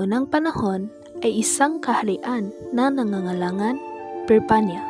unang panahon ay isang kaharian na nangangalangan Pirpania.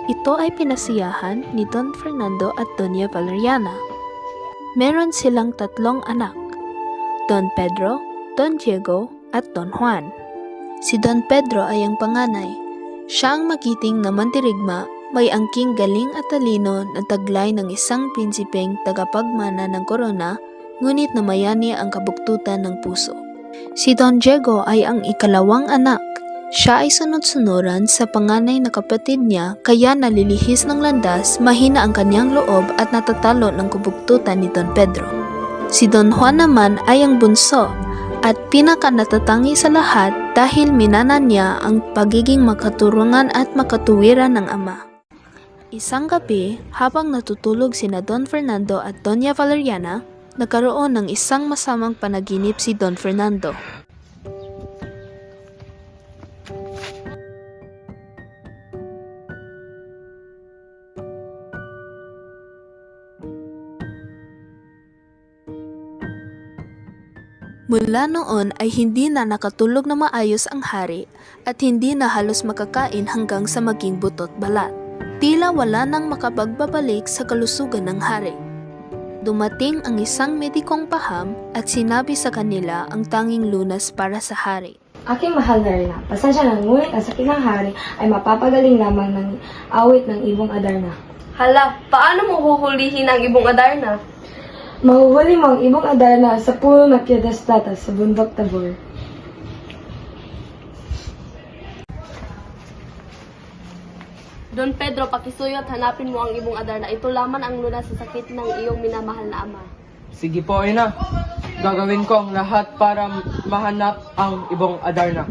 Ito ay pinasiyahan ni Don Fernando at Doña Valeriana. Meron silang 3 anak, Don Pedro, Don Diego at Don Juan. Si Don Pedro ay ang panganay. Siya ang magiting na mandirigma, may angking galing at talino na taglay ng isang prinsipeng tagapagmana ng korona, ngunit namayani ang kabuktutan ng puso. Si Don Diego ay ang ikalawang anak. Siya ay sunod-sunuran sa panganay na kapatid niya, kaya nalilihis ng landas, mahina ang kanyang loob at natatalo ng kabuktutan ni Don Pedro. Si Don Juan naman ay ang bunso at pinaka-natatangi sa lahat dahil minana niya ang pagiging makaturungan at makatuwiran ng ama. Isang gabi, habang natutulog sina Don Fernando at Doña Valeriana, nagkaroon ng isang masamang panaginip si Don Fernando. Mula noon ay hindi na nakatulog na maayos ang hari at hindi na halos makakain hanggang sa maging butot balat. Tila wala nang makapagbabalik sa kalusugan ng hari. Dumating ang isang medikong paham at sinabi sa kanila ang tanging lunas para sa hari. Aking mahal na Rina, pasensya na, ngunit ang sakit ng hari ay mapapagaling lamang ng awit ng ibong Adarna. Hala, paano mo huhulihin ang ibong Adarna? Mahuhuli mo ang ibong Adarna sa puno na Piedestata sa bundok Tabor. Don Pedro, pakisuyo at hanapin mo ang ibong Adarna. Ito lamang ang lunas sa sakit ng iyong minamahal na ama. Sige po, ina. Gagawin ko ang lahat para mahanap ang ibong Adarna.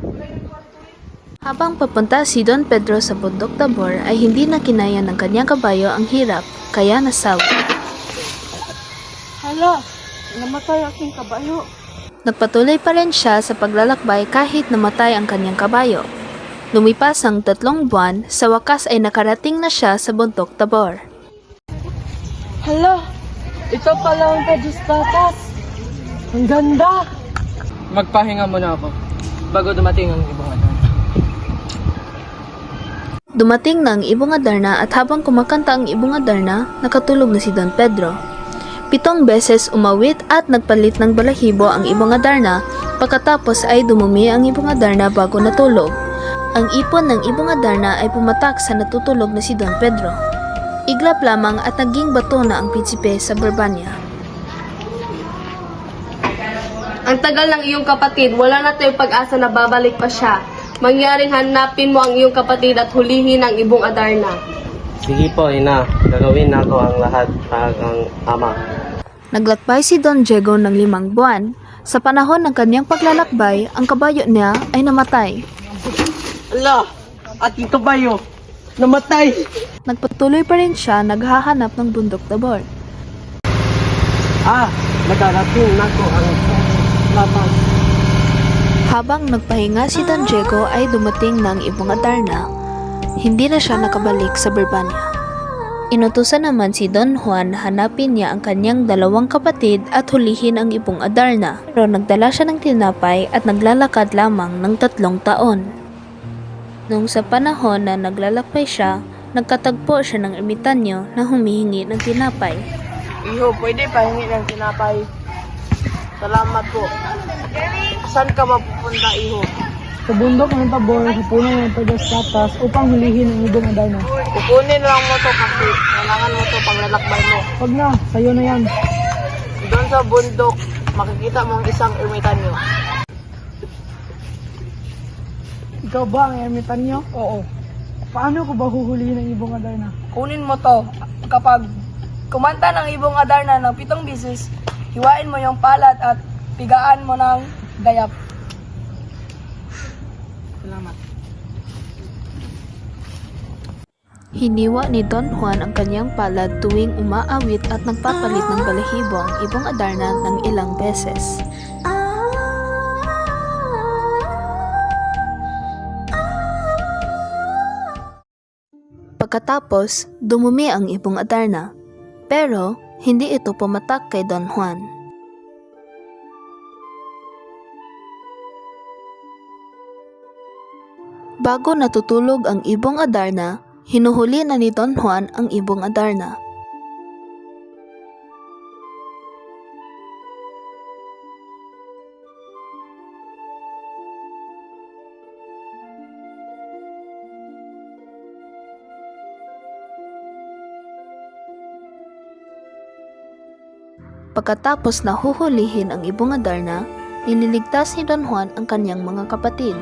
Habang papunta si Don Pedro sa bundok Tabor ay hindi na kinaya ng kanyang kabayo ang hirap, kaya nasawa. Hala, namatay aking kabayo. Nagpatuloy pa rin siya sa paglalakbay kahit namatay ang kanyang kabayo. Lumipas ang 3 buwan, sa wakas ay nakarating na siya sa bundok Tabor. Hala, ito pala ang Piedestatas. Ang ganda. Magpahinga muna ako bago dumating ang ibong Adarna. Dumating na ang ibong Adarna at habang kumakanta ang ibong Adarna, nakatulog na si Don Pedro. 7 beses umawit at nagpalit ng balahibo ang ibong Adarna, pagkatapos ay dumumi ang ibong Adarna bago natulog. Ang ipon ng ibong Adarna ay pumatak sa natutulog na si Don Pedro. Iglap lamang at naging bato na ang prinsipe sa Barbania. Ang tagal ng iyong kapatid, wala na tayong pag-asa na babalik pa siya. Mangyaring hanapin mo ang iyong kapatid at hulihin ang ibong Adarna. Sige po, ina. Gagawin na ko ang lahat para ang ama. Naglakbay si Don Diego ng 5 buwan. Sa panahon ng kanyang paglalakbay, ang kabayo niya ay namatay. Ala! At ito ba yun? Namatay! Nagpatuloy pa rin siya naghahanap ng bundok Tabor. Nadarating na ko ang lapas. Habang nagpahinga si Don Diego ay dumating ng ibong Adarna. Hindi na siya nakabalik sa Barbania. Inutusan naman si Don Juan hanapin niya ang kanyang 2 kapatid at hulihin ang ibong Adarna. Pero nagdala siya ng tinapay at naglalakad lamang ng 3 taon. Nung sa panahon na naglalakbay siya, nagkatagpo siya ng ermitanyo na humihingi ng tinapay. Iho, pwede pahingi ng tinapay. Salamat po. Saan ka mapupunta, iho? Sa bundok ng Tabor, sa puno ng Piedestatas upang hulihin ang ibong Adarna. Kukunin lang mo to kasi kailangan mo to paglalakbay mo. Wag na, sayo na yan. Doon sa bundok, makikita mo ang isang ermitanyo. Ikaw ba ang ermitanyo? Oo. Paano ko ba huhulihin ang ibong Adarna? Kunin mo to. Kapag kumanta ng ibong Adarna ng 7 bisis, hiwain mo yung palat at pigaan mo ng gayap. Salamat. Hiniwa ni Don Juan ang kanyang palad tuwing umaawit at nagpapalit ng balahibo ang ibong Adarna ng ilang beses. Pagkatapos, dumumi ang ibong Adarna. Pero, hindi ito pumatak kay Don Juan. Bago natutulog ang ibong Adarna, hinuhuli na ni Don Juan ang ibong Adarna. Pagkatapos na huhulihin ang ibong Adarna, ililigtas ni Don Juan ang kanyang mga kapatid.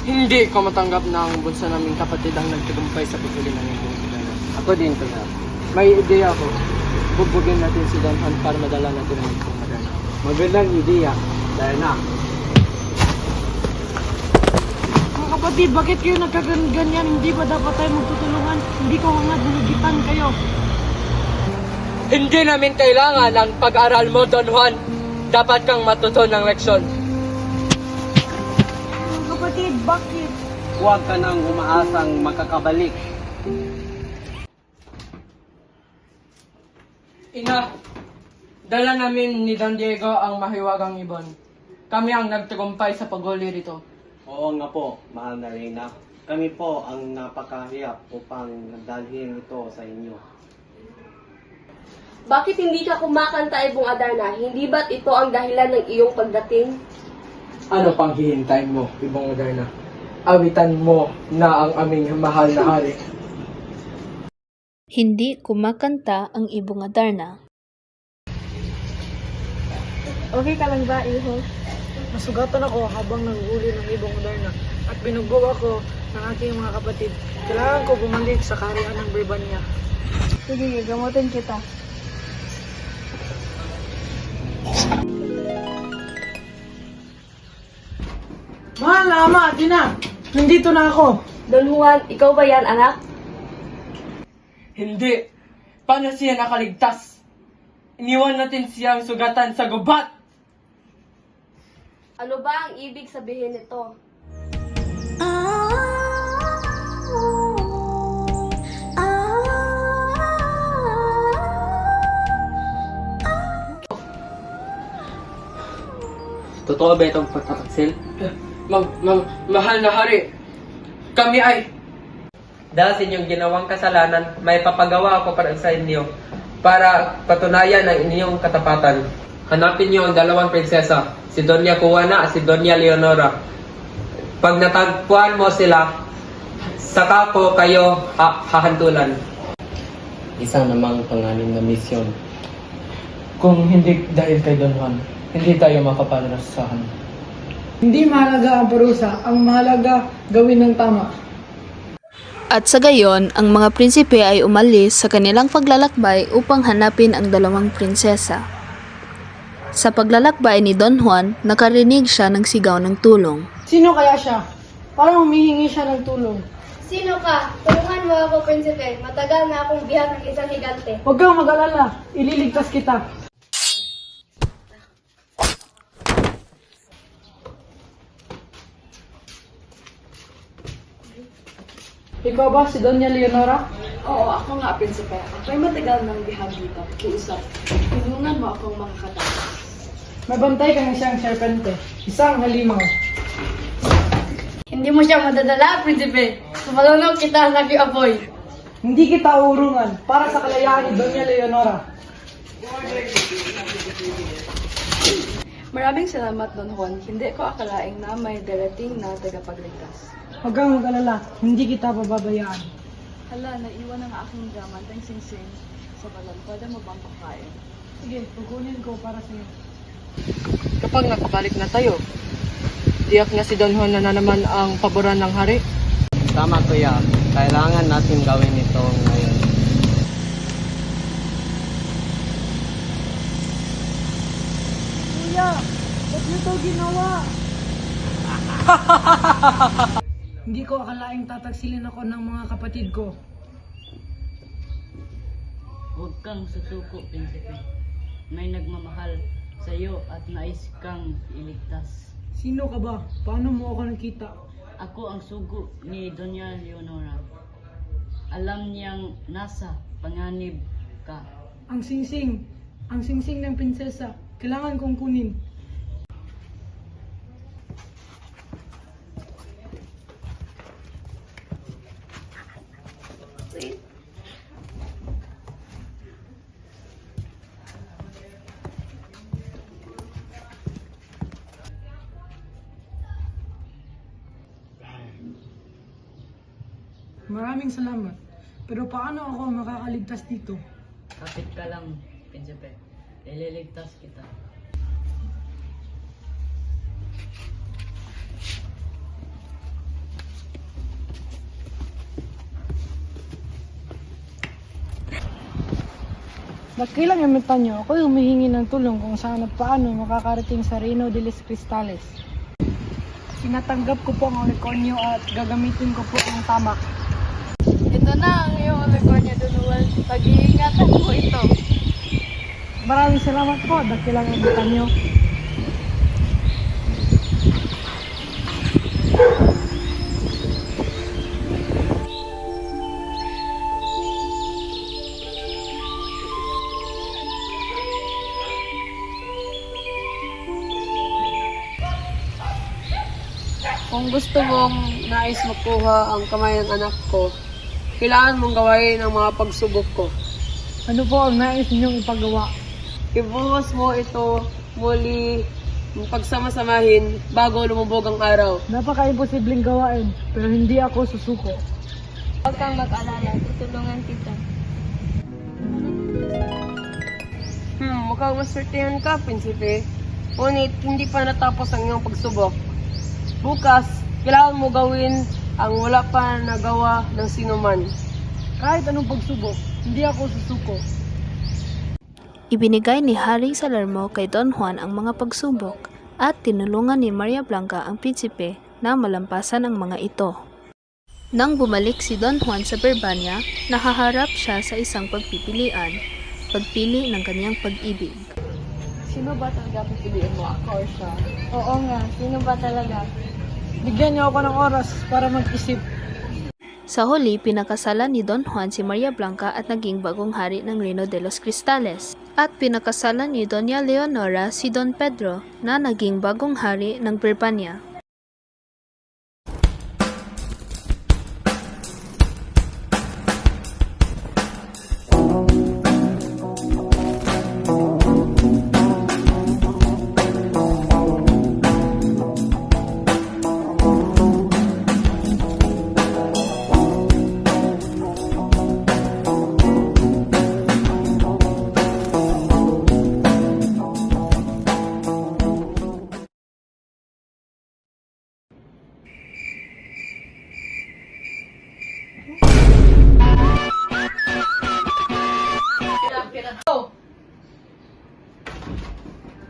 Hindi ko matanggap na ang bunso naming kapatid ang nagtagumpay sa paghuli ng ibong Adarna. Ako din, kuya. May ideya ako. Bugbugin natin si Don Juan para madala natin ang ibong Adarna. Magandang ideya. Dahil na. Mga kapatid, bakit kayo nagkaganyan? Hindi ba dapat tayo magtutulungan? Hindi ko nga binigitan kayo. Hindi namin kailangan ang pag-aral mo, Don Juan. Dapat kang matuto ng leksyon. Mga kapatid, bakit? Huwag ka nang umaasang makakabalik. Ina, dala namin ni Don Diego ang mahiwagang ibon. Kami ang nagtagumpay sa paghuli rito. Oo nga po, mahal na Reyna. Kami po ang napakahirap upang dalhin ito sa inyo. Bakit hindi ka kumakanta, ibong Adarna? Hindi ba't ito ang dahilan ng iyong pagdating? Ano pang hihintayin mo, ibong Adarna? Awitan mo na ang aming mahal na hari. Hindi kumakanta ang ibong Adarna. Okay ka lang ba, iho? Nasugatan ako habang nanguhuli ng ibong Adarna at binugbog ako ng aking mga kapatid. Kailangan ko bumalik sa kaharian ng Britanya. Sige, gamutin kita. Mahal na ama, Tina! Nandito na ako! Don Juan, ikaw ba yan, anak? Hindi. Paano siya nakaligtas? Iniwan natin siyang sugatan sa gubat. Ano ba ang ibig sabihin nito? Totoo ba itong pagtataksil? Mahal na hari, kami ay... Dahil sa inyong ginawang kasalanan, may papagawa ako para sa inyo para patunayan ang inyong katapatan. Hanapin niyo ang dalawang prinsesa, si Doña Juana at si Doña Leonora. Pag natagpuan mo sila, saka ko kayo hahantulan. Isang namang panganim na misyon. Kung hindi dahil kay Don Juan, hindi tayo makapalasahan. Hindi mahalaga ang parusa, ang mahalaga gawin ng tama. At sa gayon, ang mga prinsipe ay umalis sa kanilang paglalakbay upang hanapin ang dalawang prinsesa. Sa paglalakbay ni Don Juan, nakarinig siya ng sigaw ng tulong. Sino kaya siya? Parang humihingi siya ng tulong. Sino ka? Tulungan mo ako, prinsipe. Matagal na akong biyak ng isang higante. Huwag kang mag-alala, ililigtas kita. Ikaw ba si Doña Leonora? Oo, ako nga, prinsipe. Ako'y matagal ng bihag dito. Kiusap, tulungan mo akong makakatakas. May bantay kang isang serpente, isang halimaw. Hindi mo siya madadala, prinsipe. Sumalunok kita sa apoy. Hindi kita uurungan para sa kalayaan ni Doña Leonora. Maraming salamat, Don Juan. Hindi ko akalaing na may darating na tagapagligtas. Huwag kang mag-alala, hindi kita pababayaan. Hala, naiwan ang aking gamantang singsing sa balan. Pwede mo bang pakain? Sige, kukunin ko para sa iyo. Kapag nakabalik na tayo, tiyak na si Don Juan na naman ang paboran ng hari. Tama kuya, kailangan natin gawin ito ngayon. Kuya, ba't niyo ito ginawa? Hindi ko akalaing tatagsilin ako ng mga kapatid ko. Huwag kang susuko, prinsipe. May nagmamahal sa iyo at nais kang iligtas. Sino ka ba? Paano mo ako nakita? Ako ang sugo ni Doña Leonora. Alam niyang nasa panganib ka. Ang singsing ng prinsesa, kailangan kong kunin. Maraming salamat. Pero paano ako makakaligtas dito? Kapit ka lang, Prinsipe. Ililigtas kita. Dakilang imitan niyo, ako'y humihingi ng tulong kung saan at paano makakarating sa Reino de los Cristales. Sinatanggap ko po ang unicornio at gagamitin ko po ang tamak. Ito na ang iyong unicornio, Donovan. Pag-iingatan mo ito. Maraming salamat po, dakilang imitan niyo. Kung gusto mong nais makuha ang kamay ng anak ko, kailangan mong gawain ang mga pagsubok ko. Ano po ang nais ninyong ipagawa? Ibuhos mo ito muli pagsama-samahin bago lumubog ang araw. Napaka-imposibleng gawain, pero hindi ako susuko. Huwag kang mag-alala, tutulungan kita. Mukhang maswertehan ka, Prinsipe. Ngunit hindi pa natapos ang iyong pagsubok. Bukas, kailangan mo gawin ang wala pa nagawa ng sinuman. Kahit anong pagsubok, hindi ako susuko. Ibinigay ni Haring Salarmo kay Don Juan ang mga pagsubok at tinulungan ni Maria Blanca ang prinsipe na malampasan ang mga ito. Nang bumalik si Don Juan sa Birbania, nahaharap siya sa isang pagpipilian, pagpili ng kanyang pag-ibig. Sino ba talaga pipiliin mo, ako or siya? Oo nga, sino ba talaga? Bigyan niyo ako ng oras para mag-isip. Sa huli, pinakasalan ni Don Juan si Maria Blanca at naging bagong hari ng Reino de los Cristales. At pinakasalan ni Doña Leonora si Don Pedro na naging bagong hari ng Birbania.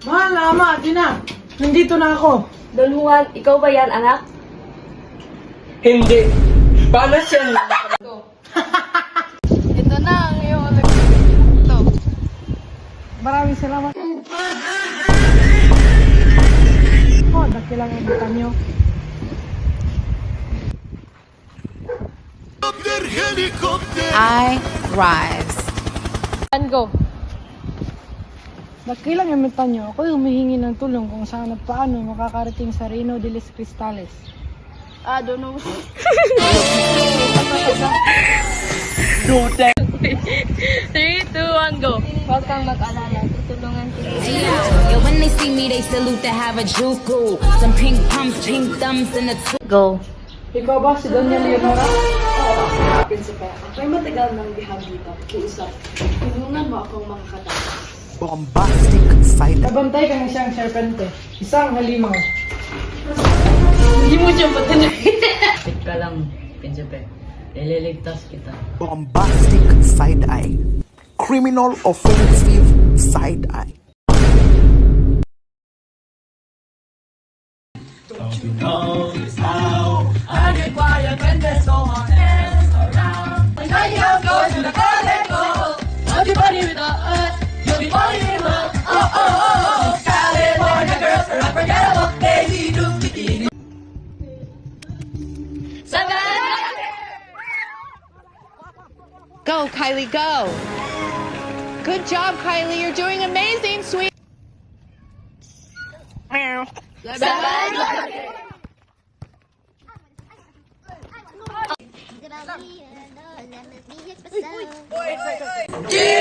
Mahal na ama, Tina! Nandito na ako. Don Juan, ikaw ba yan, anak? Hindi. Paano siya? Ito na ang iyong unicornio. Maraming salamat. Po, dakilang imitan niyo. I rise. And go. Dakilang imitan niyo, ako'y humihingi ng tulong kung saan at paano makakarating sa Reino de los Cristales. I don't know. 3, 2, 1, go. Huwag kang mag-alala, tutulungan kita. Yeah, when they see me, they salute the Harajuku. Some pink pumps, pink thumbs, and a Go! Ikaw ba si Doña Leonora? Prinsipe, ako'y matagal ng bihag dito. Kiusap, tulungan mo akong makakatakas. Bombastic side. Nabantay kang isang serpente, isang halimaw. Hindi mo siya patuloy. Kapit ka lang, Prinsipe. Ililigtas kita. Bombastic side eye. Criminal offensive side eye. Go, Kylie, go! Good job, Kylie. You're doing amazing, sweet. Yeah!